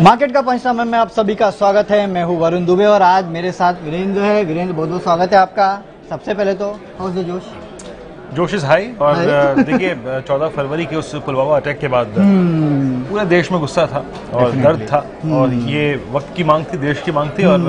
Market का पंचनामे में आप सभी का स्वागत है। मैं हूं वरुण दुबे और आज मेरे साथ वीरेंद्र है। वीरेंद्र, बहुत बहुत स्वागत है आपका। सबसे पहले तो हाउस द जोश? जोश इज हाई। और देखिए 14 फरवरी के उस पुलवामा अटैक के बाद पूरे देश में गुस्सा था और दर्द था और ये वक्त की मांग थी, देश की मांग थी और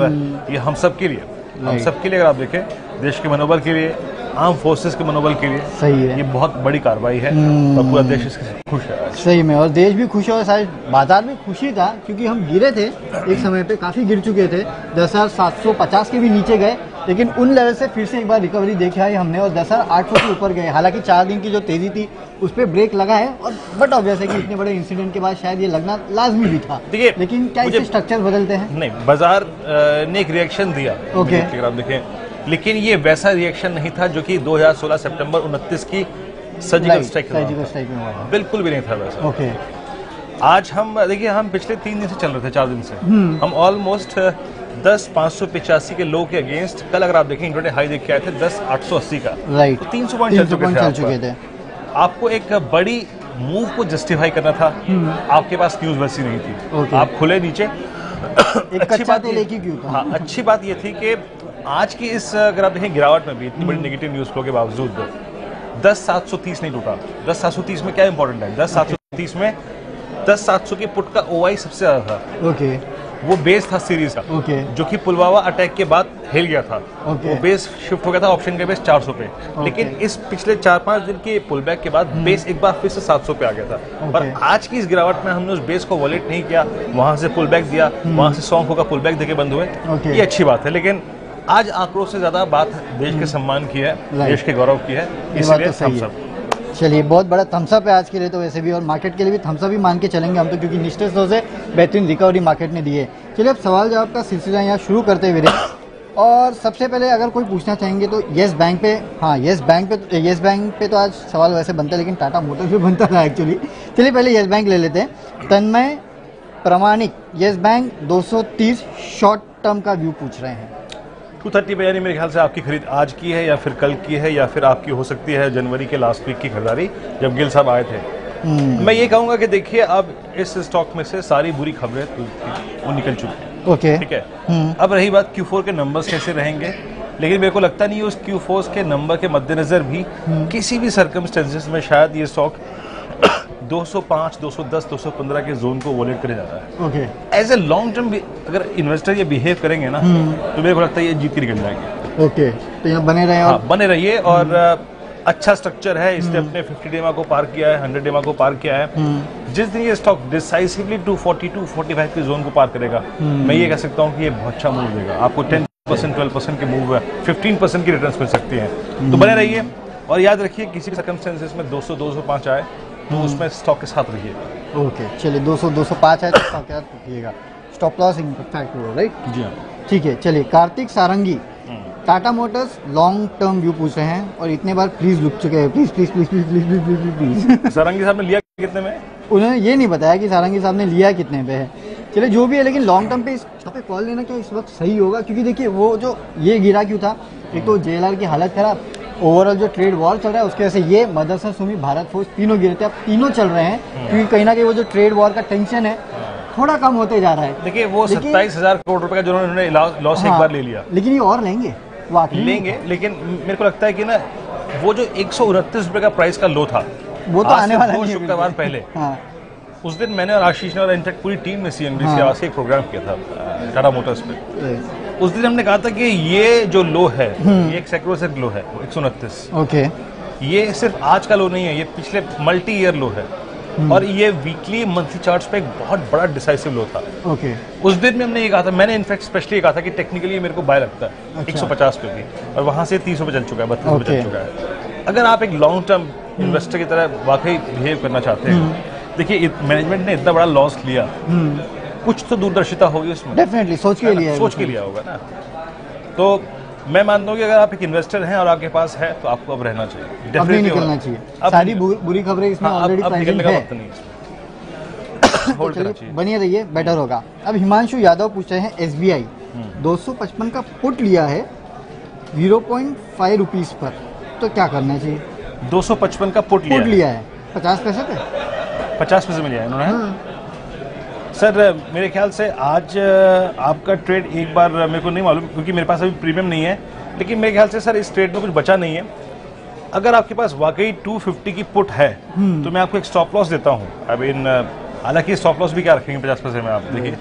ये हम सब के लिए, अगर आप देखें देश के मनोबल के लिए, आर्म फोर्सेस के मनोबल के लिए सही है। ये बहुत बड़ी कार्रवाई है और पूरा देश इससे खुश है आज। सही में, और देश भी खुश है और शायद बाजार में खुशी था क्योंकि हम गिरे थे एक समय पे, काफी गिर चुके थे, 10,750 के भी नीचे गए, लेकिन उन लेवल से फिर से एक बार रिकवरी देखा है हमने और 10,800 के ऊपर गए। हालांकि 4 दिन की जो तेजी थी उस पर ब्रेक लगा है और बट ऑब्वियस है कि इतने बड़े इंसिडेंट के बाद शायद ये लगना लाजमी भी था। लेकिन क्या इसे स्ट्रक्चर बदलते हैं? नहीं, बाजार ने एक रिएक्शन दिया, अगर आप देखें, लेकिन ये वैसा रिएक्शन नहीं था जो कि 2016 सितंबर 29 की सर्जिकल स्ट्राइक में हुआ। बिल्कुल भी नहीं था वैसा। आज हम देखिए, हम पिछले 3 दिन से चल रहे थे, 4 दिन से हम ऑलमोस्ट 10,585 के लो के अगेंस्ट, कल अगर आप देखें इंट्राडे हाई देख के आए थे 10,880 का, राइट, तो 300 पॉइंट चल चुके थे। आपको एक बड़ी मूव को जस्टिफाई करना था, आपके पास न्यूज वैसी नहीं थी, आप खुले नीचे। अच्छी बात अच्छी बात ये थी कि आज की इस, अगर आप देखें गिरावट में भी इतनी बड़ी नेगेटिव न्यूज फ्लो के बावजूद 10,730 नहीं टूटा। 10,730 में क्या इंपॉर्टेंट है? 10,730 में 10,700 के पुट का ओआई सबसे ज्यादा था। वो बेस था सीरीज का, जो कि पुलवामा अटैक के बाद हिल गया था। वो बेस शिफ्ट हो गया था ऑप्शन के बेस 400 पे, लेकिन इस पिछले 4-5 दिन के पुल बैक के बाद बेस एक बार फिर से 700 पे आ गया था। और आज की इस गिरावट में हमने उस बेस को वॉलेट नहीं किया, वहां से पुल बैक दिया, वहां से सॉन्ग होगा पुल बैक देके बंद हुए, ये अच्छी बात है। लेकिन आज आंकड़ों से ज्यादा बात देश के सम्मान की है, देश के गौरव की है, इसलिए थम्स अप। चलिए, बहुत बड़ा थम्सअप है आज के लिए तो, वैसे भी और मार्केट के लिए भी थम्सअप ही मान के चलेंगे हम तो, क्योंकि निश्चित तौर से बेहतरीन रिकवरी मार्केट ने दी है। चलिए, अब सवाल जवाब का सिलसिला यहाँ शुरू करते हुए, और सबसे पहले अगर कोई पूछना चाहेंगे तो येस बैंक पे, येस बैंक पे तो आज सवाल वैसे बनता है, लेकिन टाटा मोटर्स पे बनता था एक्चुअली। चलिए पहले येस बैंक ले लेते हैं। तन्मय प्रमाणिक येस बैंक 230 शॉर्ट टर्म का व्यू पूछ रहे हैं। 230 पे, यानी मेरे ख्याल से आपकी खरीद आज की है या फिर कल की है या फिर आपकी हो सकती है जनवरी के लास्ट वीक की खरीदारी, जब गिल साहब आए थे। मैं ये कहूंगा कि देखिए, अब इस स्टॉक में से सारी बुरी खबरें वो निकल चुकी हैं। ठीक है, अब रही बात Q4 के नंबर्स कैसे रहेंगे, लेकिन मेरे को लगता नहीं उस Q4 के नंबर के मद्देनजर भी किसी भी सर्कमस्टेंसेस में शायद ये स्टॉक 205, 210, 215 के जोन को वॉलेट करे जा रहा है। एज ए लॉन्ग टर्म अगर इन्वेस्टर ये बिहेव करेंगे ना, तो मेरे को लगता है ये जीत के निकल जाएंगे। तो यहाँ बने रहे, हाँ, बने रहिए। और अच्छा स्ट्रक्चर है, इसने अपने 50 डेमा को पार किया है, 100 डेमा को पार किया है। जिस दिन ये स्टॉक डिसाइसिवली 240, 245 के जोन को पार करेगा, मैं ये कह सकता हूँ कि ये बहुत अच्छा मूव देगा आपको। 10%, 12% के मूव है, 15% की रिटर्न्स मिल सकती हैं। तो बने रहिए और याद रखिए, किसी भी सर्कमस्टेंसेस में 200, 205 आए तो उसमें स्टॉक के साथ रहिएगा। चलिए, 200, 205 है तो स्टॉक के साथ रखिएगा। स्टॉप लॉस इम्पैक्ट होगा, राइट? जी हाँ, ठीक है। चलिए, Kartik Sarangi Tata motors long term view पूछ रहे हैं और इतने बार प्लीज लुक चुके हैं। Please please please please please please please please Sarangi sahab ने लिया कितने में? उन्होंने ये नहीं बताया कि सारंगी साहब ने लिया कितने पे है। चलिए, जो भी है, लेकिन लॉन्ग टर्म पे इस पे कॉल लेना क्या इस वक्त सही होगा? क्योंकि देखिए, वो जो ये गिरा क्यों था, एक तो JLR की हालत खराब, ओवरऑल जो ट्रेड वॉर चल रहा है उसकी वजह से ये मदरसन सुमी भारत फोर्स तीनों गिरे थे, अब तीनों चल रहे हैं क्योंकि कहीं ना कहीं वो जो ट्रेड वॉर का टेंशन है थोड़ा कम होते जा रहा है। देखिए, वो 27,000 करोड़ रुपए का जो उन्होंने लॉस एक बार ले लिया, लेकिन ये और लेंगे, लेंगे। लेकिन मेरे को लगता है कि ना, वो जो 129 रुपए का प्राइस का लो था, वो तो आने वाला 2 शुक्रवार पहले, उस दिन मैंने और आशीष ने और इनफैक्ट पूरी टीम ने CNBC के आवाज से एक प्रोग्राम किया था टाटा मोटर्स पे। उस दिन हमने कहा था कि ये जो लो है, ये एक सेक्रोसेंट लो है, 129। ये सिर्फ आज का लो नहीं है, ये पिछले मल्टी ईयर लो है और ये वीकली मंथली चार्ट्स पे एक बहुत बड़ा डिसाइसिव लो था। उस दिन में हमने ये कहा था, मैंने इनफैक्ट स्पेशली ये कहा था कि टेक्निकली मेरे को बाय लगता है 150 पे भी, और वहां से 300 पे चल चुका है, 32 पे चल चुका है। अगर आप एक लॉन्ग टर्म इन्वेस्टर की तरह वाकई बिहेव करना चाहते हैं, देखिए मैनेजमेंट ने इतना बड़ा लॉस लिया, कुछ तो दूरदर्शिता होगी उसमें, डेफिनेटली सोच के लिया होगा ना। तो मैं मानता हूँ कि अगर आप एक इन्वेस्टर हैं और आपके पास है तो आपको अब रहना चाहिए, डेफिनेटली निकलना चाहिए। सारी बुरी खबरें इसमें ऑलरेडी निकलने का वक्त नहीं, होल्ड करना चाहिए, बनिए रहिए, बेटर होगा। अब हिमांशु यादव पूछ रहे हैं SBI 255 का पुट लिया है 0.5 रुपीज पर, तो क्या करना चाहिए? 255 का पुट लिया है 50 पैसे पे, 50 पैसे में लिया है उन्होंने। सर मेरे ख्याल से आज आपका ट्रेड एक बार मेरे को नहीं मालूम क्योंकि मेरे पास अभी प्रीमियम नहीं है, लेकिन मेरे ख्याल से सर इस ट्रेड में कुछ बचा नहीं है। अगर आपके पास वाकई 250 की पुट है तो मैं आपको एक स्टॉप लॉस देता हूँ। अब इन हालांकि स्टॉप लॉस भी क्या रखेंगे 50% में, आप देखिए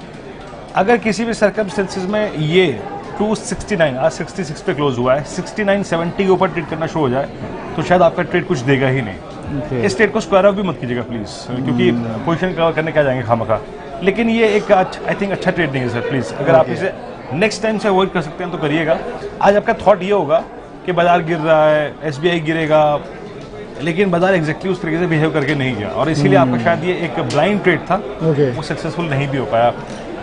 अगर किसी भी सर्कमस्टेंसेज में ये 269 आज 66 पे क्लोज हुआ है, 69.70 के ऊपर ट्रेड करना शुरू हो जाए तो शायद आपका ट्रेड कुछ देगा ही नहीं। इस ट्रेड को स्क्वायर ऑफ भी मत कीजिएगा प्लीज, क्योंकि पोजीशन कवर करने क्या जाएंगे खामखा। लेकिन ये एक आई थिंक अच्छा ट्रेड नहीं है सर, प्लीज अगर आप इसे नेक्स्ट टाइम से अवॉइड कर सकते हैं तो करिएगा। आज आपका थॉट ये होगा कि बाजार गिर रहा है, SBI गिरेगा, लेकिन बाजार एग्जैक्टली उस तरीके से बिहेव करके नहीं गया और इसीलिए आपका शायद ये एक ब्लाइंड ट्रेड था, वो सक्सेसफुल नहीं भी हो पाया।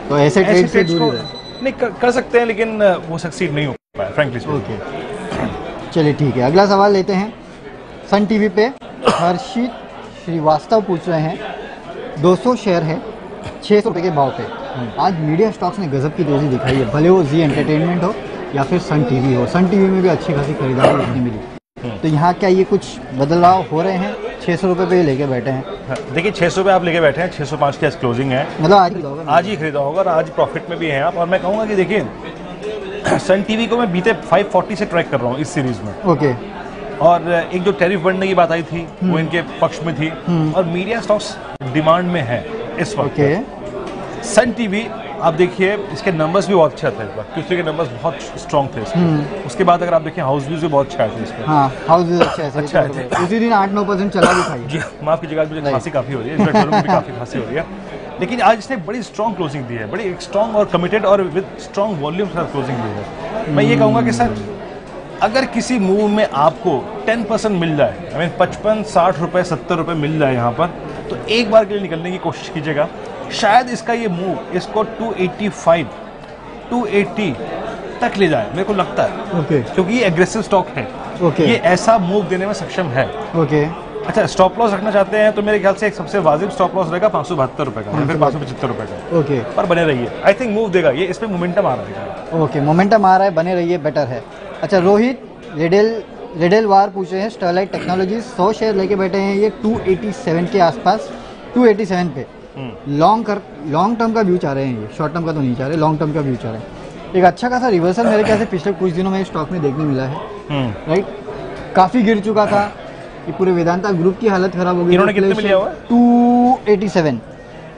तो ऐसे ट्रेड से दूर नहीं कर सकते हैं, लेकिन वो सक्सीड नहीं हो पाया फ्रैंकली। ओके, चलिए ठीक है। अगला सवाल लेते हैं। सन टीवी पे हर्षित श्रीवास्तव पूछ रहे हैं, 200 शेयर है 600 रुपये के भाव पे, आज मीडिया स्टॉक्स ने गजब की तेजी दिखाई है, भले वो जी एंटरटेनमेंट हो या फिर सन टीवी हो। सन टीवी में भी अच्छी खासी खरीदारी देखने मिली, तो यहाँ क्या ये कुछ बदलाव हो रहे हैं? 600 रुपये पे लेके बैठे हैं। देखिए 600 पे आप लेके बैठे हैं, 605 की आज क्लोजिंग है, मतलब आज ही खरीदा होगा और आज प्रॉफिट में भी हैं आप। और मैं कहूँगा कि देखिए सन टीवी को मैं बीते 540 से ट्रैक कर रहा हूँ इस सीरीज में। ओके, और एक जो टैरिफ बढ़ने की बात आई थी वो इनके पक्ष में थी और मीडिया स्टॉक्स डिमांड में है इस वक्त। सन टीवी आप देखिए इसके नंबर्स भी बहुत अच्छे थे इस बार, क्योंकि के नंबर्स बहुत स्ट्रॉन्ग थे इसमें। उसके बाद अगर आप देखें हाउस व्यूज भी बहुत अच्छा है इसमें। हाँ, हाउस व्यूज अच्छा है। उसी दिन 8-9% चला भी था जी। माफ कीजिएगा, मुझे खांसी काफी हो रही है, इस बार भी काफी खांसी हो रही है, लेकिन आज इसने बड़ी स्ट्रॉन्ग क्लोजिंग दी है, बड़ी स्ट्रॉन्ग और कमिटेड और विद स्ट्रॉन्ग वॉल्यूम के साथ क्लोजिंग दी है। मैं ये कहूँगा कि सर अगर किसी मूव में आपको 10% मिल जाए, आई मीन 55, 60 रुपए, 70 रुपए मिल जाए यहाँ पर, तो एक बार के लिए निकलने की कोशिश कीजिएगा। शायद इसका ये मूव इसको 285, 280 तक ले जाए, मेरे को लगता है। क्योंकि ये एग्रेसिव स्टॉक है, ये ऐसा मूव देने में सक्षम है। अच्छा, स्टॉप लॉस रखना चाहते हैं तो मेरे ख्याल से एक सबसे वाजिब स्टॉप लॉस रहेगा 572 रुपए का या फिर 575 रुपए का। पर बने रहिए, आई थिंक मूव देगा ये, इस पे मोमेंटम आ रहा है। ओके, मोमेंटम आ रहा है, बने रहिए, बेटर है। अच्छा, रोहित रेडेलवार पूछ रहे हैं, स्टरलाइट टेक्नोलॉजीज 100 शेयर लेके बैठे हैं, ये 287 के आसपास, 287 पे लॉन्ग टर्म का व्यू चाह रहे हैं, ये शॉर्ट टर्म का तो नहीं चाह रहे, लॉन्ग टर्म का व्यू चाह रहे हैं। एक अच्छा खासा रिवर्सल मेरे ख्याल से पिछले कुछ दिनों में स्टॉक में देखने मिला है, राइट? काफी गिर चुका था, ये पूरे वेदांता ग्रुप की हालत खराब हो गई। इन्होंने कितने में लिया हुआ है? 287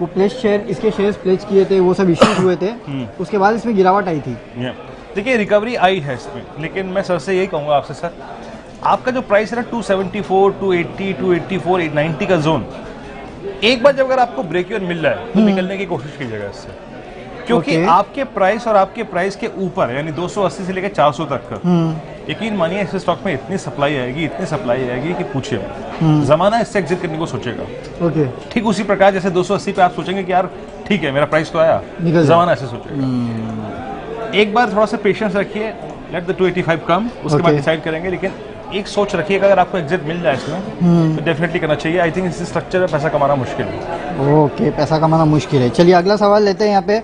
वो प्लेस शेयर, इसके शेयर्स प्लेस किए थे, वो सब इश्यूज हुए थे, उसके बाद इसमें गिरावट आई थी। देखिए रिकवरी आई है इसमें, लेकिन मैं सर से यही कहूँगा आपसे, सर आपका जो प्राइस है ना 274, 280, 284, 890 का जोन, एक बार जब अगर आपको ब्रेक इवन मिल जाए तो निकलने की कोशिश कीजिएगा इससे, क्योंकि आपके प्राइस और आपके प्राइस के ऊपर यानी 280 से लेकर 400 तक का, यकीन मानिए इस स्टॉक में इतनी सप्लाई आएगी, इतनी सप्लाई आएगी कि पूछिए, जमाना इससे एग्जिट करने को सोचेगा। ठीक उसी प्रकार जैसे 280 पे आप सोचेंगे कि यार ठीक है मेरा प्राइस तो आया, जमाना ऐसे सोचेगा। एक बार थोड़ा सा पेशेंस रखिए, लेट द 285 कम, उसके बाद डिसाइड करेंगे। लेकिन एक सोच रखिएगा, अगर आपको एग्जिट मिल जाए इसमें तो डेफिनेटली करना चाहिए। आई थिंक इस स्ट्रक्चर में पैसा कमाना मुश्किल है। ओके, पैसा कमाना मुश्किल है। चलिए अगला सवाल लेते हैं यहाँ पे।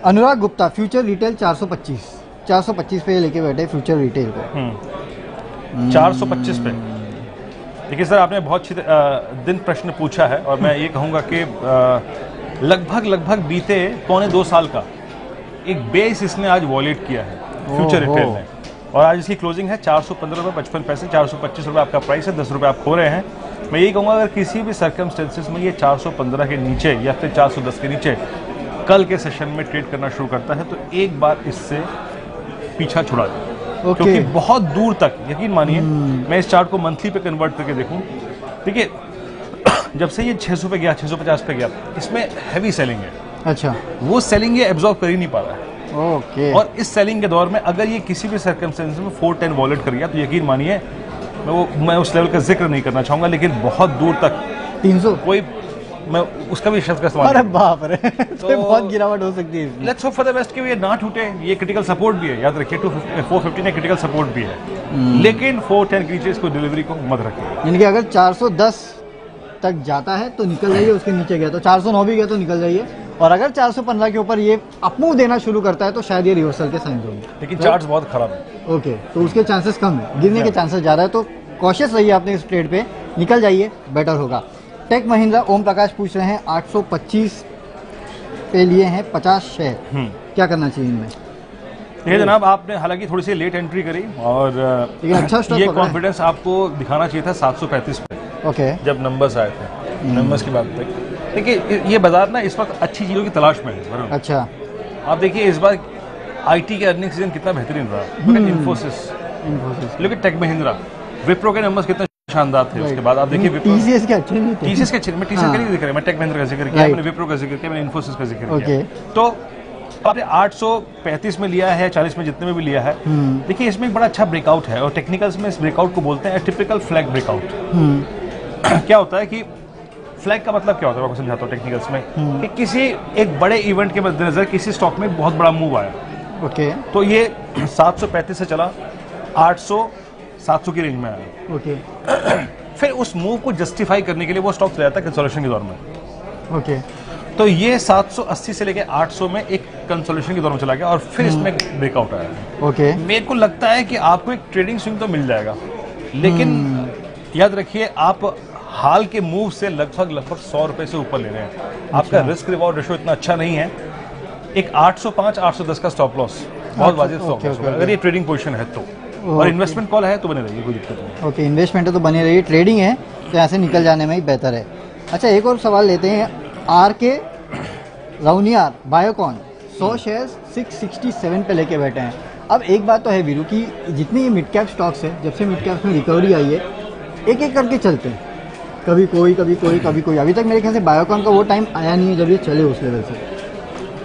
अनुराग गुप्ता, फ्यूचर रिटेल 425 पे लेके बैठे फ्यूचर रिटेल को। 425 पे देखिए सर, आपने बहुत दिन प्रश्न पूछा है और मैं ये कहूँगा कि लगभग बीते 1.25 साल का एक बेस इसने आज वॉलेट किया है फ्यूचर रिटेल में, और आज इसकी क्लोजिंग है 415 रुपये 55 पैसे, 425 रुपये आपका प्राइस है, 10 रुपये आप खो रहे हैं। मैं यही कहूँगा अगर किसी भी सर्कमस्टेंसेस में ये 415 के नीचे या फिर 410 के नीचे कल के सेशन में ट्रेड करना शुरू करता है तो एक बार इससे पीछा छुड़ा दे, क्योंकि बहुत दूर तक, यकीन मानिए मैं इस चार्ट को मंथली पे कन्वर्ट करके देखूं, देखिए जब से ये 600 पे गया, 650 पे गया, इसमें हैवी सेलिंग है। अच्छा, वो सेलिंग ये एब्जॉर्ब कर ही नहीं पा रहा है। और इस सेलिंग के दौर में अगर ये किसी भी सर्कमस्टेंस में 410 वॉलेट कर गया तो यकीन मानिए मैं उस लेवल का जिक्र नहीं करना चाहूंगा, लेकिन बहुत दूर तक 300 कोई, मैं उसका भी शब्द का इस्तेमाल, अरे बाप रे, तो बहुत गिरावट हो सकती है। Let's hope for the best कि ये ना टूटे, ये क्रिटिकल सपोर्ट भी है, याद रखिए 450 ने क्रिटिकल सपोर्ट भी है, लेकिन 410 के नीचे इसको डिलीवरी को मत रखिए। यानी कि अगर 410 तक जाता है तो निकल जाइए, उसके नीचे गया तो 409 भी गया तो निकल जाइए, और अगर 415 के ऊपर ये अपमूव देना शुरू करता है तो शायद ये रिवर्सल के साइन होंगे, लेकिन चार्ट्स बहुत खराब है। ओके, तो उसके चांसेस कम है, गिरने के चांसेस ज़्यादा है, तो कॉशियस रहिए आपने इस ट्रेड पे, निकल जाइए, बेटर होगा। टेक महिंद्रा ओम प्रकाश पूछ रहे हैं 825 पे लिए हैं 50 शेयर, क्या करना चाहिए इनमें? ये जनाब आपने हालांकि थोड़ी सी लेट एंट्री करी और अच्छा ये कॉन्फिडेंस आपको दिखाना चाहिए था 735 पे। ओके, जब नंबर्स आए थे, नंबर्स की बात देखिए ये बाजार ना इस वक्त अच्छी चीज़ों की तलाश में है। अच्छा, आप देखिए इस बार आईटी के अर्निंग सीजन कितना बेहतरीन रहा। इन्फोसिस, लेकिन टेक महिंद्रा, विप्रो के नंबर्स कितने शानदार थे। उसके बाद आप देखिए टीसीएस के अच्छे नहीं थे। टीसीएस के अच्छे, मैं टीसीएस का नहीं दिख रहा, मैं टेक महिंद्रा का जिक्र किया, मैंने विप्रो का जिक्र किया, मैंने इन्फोसिस का जिक्र किया। तो आपने 835 में लिया है, 40 में जितने में भी लिया है, देखिए इसमें एक बड़ा अच्छा ब्रेकआउट है और टेक्निकल्स में इस ब्रेकआउट को बोलते हैं टिपिकल फ्लैग ब्रेकआउट। क्या होता है कि फ्लैग का मतलब क्या होता है, मैं आपको समझाता हूँ टेक्निकल्स में, कि किसी एक बड़े इवेंट के मद्देनजर किसी स्टॉक में बहुत बड़ा मूव आया। ओके, तो ये 735 से चला 800-700 की रेंज में आया। ओके, फिर उस मूव को जस्टिफाई करने के लिए वो स्टॉक चला जाता है कंसोलिडेशन के दौर में। ओके, तो ये 780 से लेके 800 में एक कंसोलिडेशन के दौर में चला गया और फिर इसमें ब्रेकआउट आया। ओके, मेरे को लगता है कि आपको एक ट्रेडिंग स्विंग तो मिल जाएगा, लेकिन याद रखिए आप हाल के मूव से लगभग 100 रुपए से ऊपर ले रहे हैं। आपका रिस्क रिवॉर्ड रेशो इतना अच्छा नहीं है। एक 805-810 का स्टॉप लॉस बहुत वाजिब स्टॉप लॉस होगा अगर ये ट्रेडिंग पोजीशन है तो, और इन्वेस्टमेंट कॉल है तो बने रहिए, कोई दिक्कत नहीं। ओके, इन्वेस्टमेंट है तो बने रहिए, ट्रेडिंग है तो यहाँ से निकल जाने में ही बेहतर है। अच्छा, एक और सवाल लेते हैं। आर के राउनियार बायोकॉन 100 शेयर्स 667 पे लेके बैठे हैं। अब एक बात तो है वीरू की जितने ये मिड कैप स्टॉक्स है, जब से मिड कैप में रिकवरी आई है, एक एक करके चलते हैं, कभी कोई कभी कोई कभी कोई। अभी तक मेरे ख्याल से बायोकॉन का वो टाइम आया नहीं है जब ये चले उस लेवल से।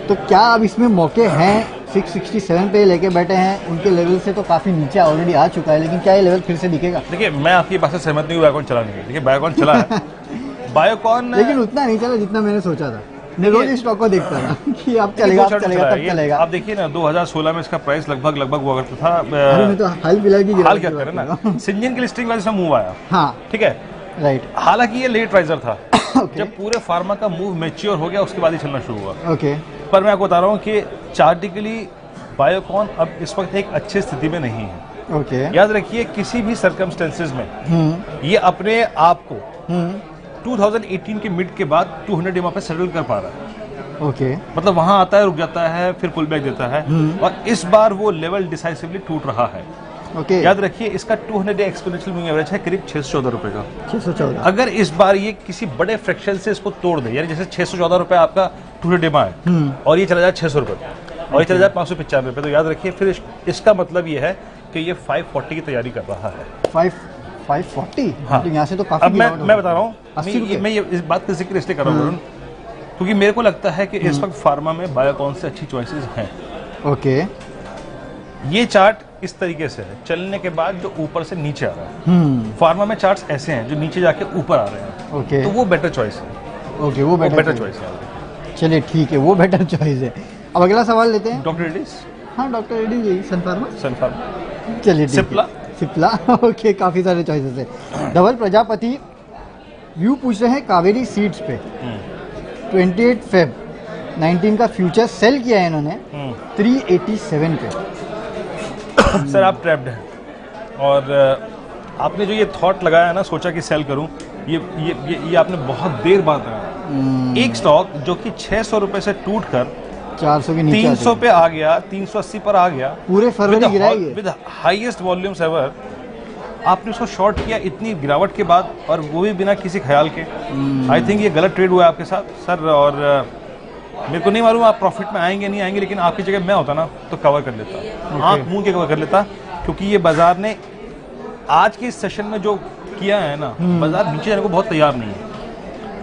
तो क्या अब इसमें मौके हैं? 667 पे लेके बैठे हैं, उनके लेवल से तो काफ़ी नीचे ऑलरेडी आ चुका है, लेकिन क्या ये लेवल फिर से दिखेगा? देखिए मैं आपकी बात से सहमत नहीं हूँ, बायोकॉन चला नहीं है। देखिए बायोकॉन चला है बायोकॉन, लेकिन उतना नहीं चला जितना मैंने सोचा था। मैं रोज इस स्टॉक को देखता था कि अब चलेगा, अब चलेगा, तब चलेगा। आप देखिए ना 2016 में इसका प्राइस लगभग हुआ करता था। मैं तो हाल फिलहाल की हाल क्या करें ना, सिंजन की लिस्टिंग वाले से मूव आया। हाँ, ठीक है, राइट। हालांकि ये लेट राइजर था। जब पूरे फार्मा का मूव मैच्योर हो गया उसके बाद ही चलना शुरू हुआ। ओके, पर मैं आपको बता रहा हूँ कि चार्टिकली बायोकॉन अब इस वक्त एक अच्छी स्थिति में नहीं है। ओके, याद रखिए किसी भी सर्कमस्टेंसेज में ये अपने आप को 2018 के मिड के बाद 200 EMA पे सेटल कर पा रहा है। ओके, मतलब वहां आता है, रुक जाता है, फिर पुल बैक देता है, और इस बार वो लेवल डिसाइसिवली टूट रहा है। ओके, याद रखिए इसका 200 डे एक्सपोनेंशियल मूविंग एवरेज है करीब 614 रुपए का। 614। अगर इस बार ये किसी बड़े फ्रैक्शन से इसको तोड़ दे, यानी जैसे 614 रुपए आपका 200 डे है और ये चला जाए 600 रुपए और ये चला जाए 595 रुपए, तो याद रखिए फिर इसका मतलब ये है कि ये 540 की तैयारी कर रहा है। 540? हाँ, तो यहाँ से तो काफी। अब मैं बता रहा हूँ, 80 रुपए। मैं ये इस बात का जिक्र इसलिए कर रहा हूँ क्योंकि मेरे को लगता है कि इस वक्त फार्मा में बायोकॉन से अच्छी चॉइसेस हैं। ओके, ये चार्ट इस तरीके से है, चलने के बाद जो ऊपर से नीचे आ रहा है। फार्मा में चार्ट्स ऐसे हैं जो नीचे जाके ऊपर आ रहे हैं। ओके, तो वो बेटर चॉइस है। ओके, वो बेटर चॉइस है। चलिए ठीक है, वो बेटर चॉइस है। अब अगला सवाल लेते हैं। डॉक्टर रेड्डीज। हाँ, डॉक्टर रेड्डीज यही सन फार्मा। चलिए ठीक है। सिप्ला। ओके, काफी सारे चॉइसेस है। धवल प्रजापति व्यू पूछ रहे हैं कावेरी सीड्स पे 28 फेब 19 का फ्यूचर सेल किया है इन्होंने 387 पे। सर आप ट्रैप्ड हैं और आपने जो ये थॉट लगाया है ना, सोचा कि सेल करूं, ये आपने बहुत देर बाद लगाया। एक स्टॉक जो कि 600 रुपए से टूट कर 400 के नीचे 300 पे आ गया, 380 पर आ गया, पूरे फरवरी गिराई है विद हाईएस्ट वॉल्यूम्स एवर। आपने उसको शॉर्ट किया इतनी गिरावट के बाद, और वो भी बिना किसी ख्याल के। आई थिंक ये गलत ट्रेड हुआ है आपके साथ सर, और मेरे को नहीं मालूम आप प्रॉफिट में आएंगे नहीं आएंगे, लेकिन आपकी जगह मैं होता ना तो कवर कर लेता, आंख मूंद के कवर कर लेता, क्योंकि ये बाजार ने आज के इस सेशन में जो किया है ना, बाजार नीचे जाने को बहुत तैयार नहीं है।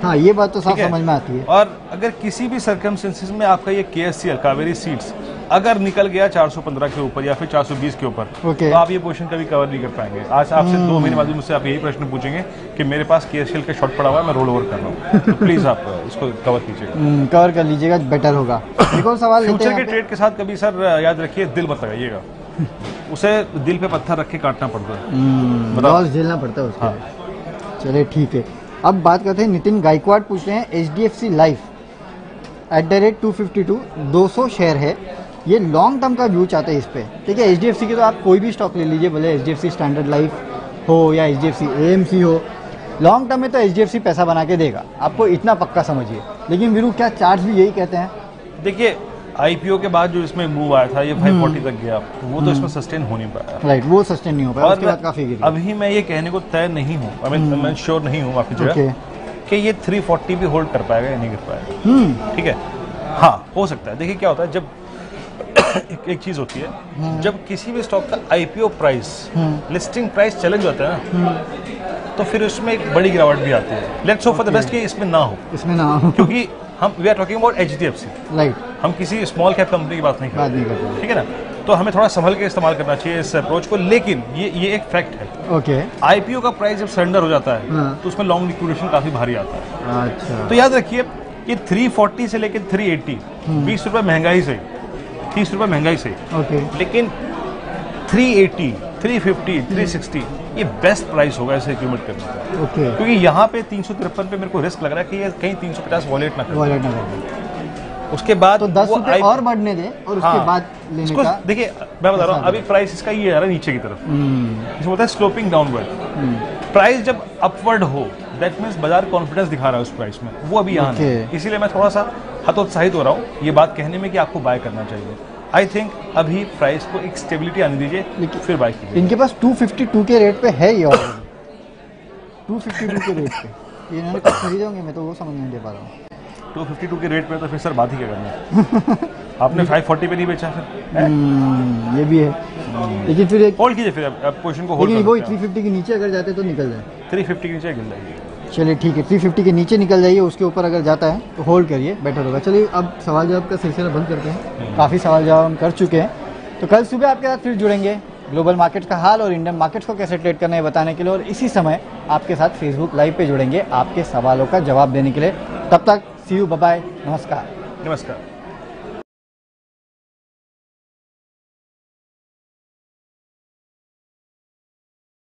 हाँ, ये बात तो साफ समझ में आती है। और अगर किसी भी सर्कमस्टेंसेस में आपका ये KSCL कावेरी सीड्स अगर निकल गया 415 के ऊपर या फिर 420 के ऊपर, तो आप ये पोजीशन कभी कवर नहीं कर पाएंगे। आज आपसे 2 महीने बाद मुझसे आप यही प्रश्न पूछेंगे कि मेरे पास KSCL का शॉर्ट पड़ा हुआ है, मैं रोल ओवर कर रहा हूँ, तो प्लीज आप इसको कवर कीजिएगा, कवर कर लीजिएगा, बेटर होगा। एक और सवाल लेते हैं। फ्यूचर के ट्रेड के साथ कभी सर याद रखिए दिल मत लगाइएगा, उसे दिल पे पत्थर रख के काटना पड़ता है, लॉस झेलना पड़ता है उसके। चलिए ठीक है, अब बात करते हैं। नितिन गायकवाड़ पूछ रहे हैं HDFC लाइफ @252 200 शेयर है, ये लॉन्ग टर्म का व्यू चाहते हैं इस पे। ठीक है, HDFC की तो आप कोई भी स्टॉक ले लीजिए, भले HDFC स्टैंडर्ड लाइफ हो या HDFC AMC हो, लॉन्ग टर्म में तो HDFC पैसा बना के देगा, आपको इतना पक्का समझिए। लेकिन वीरू क्या चार्ट्स भी यही कहते हैं देखिए आईपीओ के बाद जो इसमें मूव आया था, ये 540 तक गया, वो तो इसमें सस्टेन हो नहीं पाया। राइट, वो सस्टेन नहीं हो पाया, उसके बाद काफी गिरी। अभी मैं ये कहने को तय नहीं हूँ, मैं श्योर नहीं हूँ आपकी जगह कि ये 340 भी होल्ड कर पाएगा या नहीं कर पाएगा। ठीक है, हाँ हो सकता है। देखिए क्या होता है, जब एक चीज होती है, जब किसी भी स्टॉक का IPO price listing price challenge होता है ना, तो फिर उसमें एक बड़ी गिरावट भी आती है। Let's hope for the best कि इसमें ना हो, क्योंकि हम we are talking about HDFC, right, हम किसी स्मॉल कैप कंपनी की बात नहीं कर रहे, ठीक है ना। तो हमें थोड़ा संभल के इस्तेमाल करना चाहिए इस अप्रोच को। लेकिन ये एक फैक्ट है, ओके, आईपीओ का प्राइस जब सरेंडर हो जाता है तो उसमें लॉन्ग लिक्विडेशन काफी भारी आता है। अच्छा, तो याद रखिए कि 340 से लेकर 380 20 रुपए महंगाई से, 30 रुपए महंगाई से, लेकिन 380, 350, 360 ये बेस्ट प्राइस होगा इसे एक्यूमुलेट करने का। क्योंकि यहाँ पे 353 पे मेरे को रिस्क लग रहा है कि ये कहीं 350 वॉलेट ना कर। उसके बाद तो 10 रुपए और बढ़ने दे और उसके बाद लेने का। देखिए मैं बता रहा हूँ, अभी प्राइस इसका ये आ रहा है नीचे की तरफ, इसमें होता है स्लोपिंग डाउनवर्ड। प्राइस जब अपवर्ड हो, दैट मीन्स बाजार कॉन्फिडेंस दिखा रहा है उस प्राइस में, वो अभी यहाँ है। इसीलिए मैं थोड़ा सा हतोत्साहित हो रहा हूँ ये बात कहने में कि आपको बाय करना चाहिए। आई थिंक अभी प्राइस को एक स्टेबिलिटी आने दीजिए, फिर बाय कीजिए। इनके पास 252 के रेट पे है ये ऑलरेडी 252 के रेट पे ये इन्होंने कब खरीदे होंगे, मैं तो वो समझ नहीं दे पा रहा हूँ। 252 के रेट पे तो फिर सर बात ही क्या करना है। आपने 540 पे नहीं बेचा फिर? ये भी है, लेकिन फिर एक होल्ड कीजिए, फिर आप पोजीशन को होल्ड कीजिए। वही 350 के नीचे अगर जाते तो निकल जाए, 350 के नीचे गिर जाएगी। चलिए ठीक है, 350 के नीचे निकल जाइए, उसके ऊपर अगर जाता है तो होल्ड करिए, बेटर होगा। चलिए अब सवाल जवाब का सिलसिला बंद करते हैं, काफ़ी सवाल जवाब हम कर चुके हैं। तो कल सुबह आपके साथ फिर जुड़ेंगे ग्लोबल मार्केट का हाल और इंडियन मार्केट्स को कैसे ट्रेड करना है बताने के लिए, और इसी समय आपके साथ फेसबुक लाइव पे जुड़ेंगे आपके सवालों का जवाब देने के लिए। तब तक सी यू, बाय बाय, नमस्कार। नमस्कार।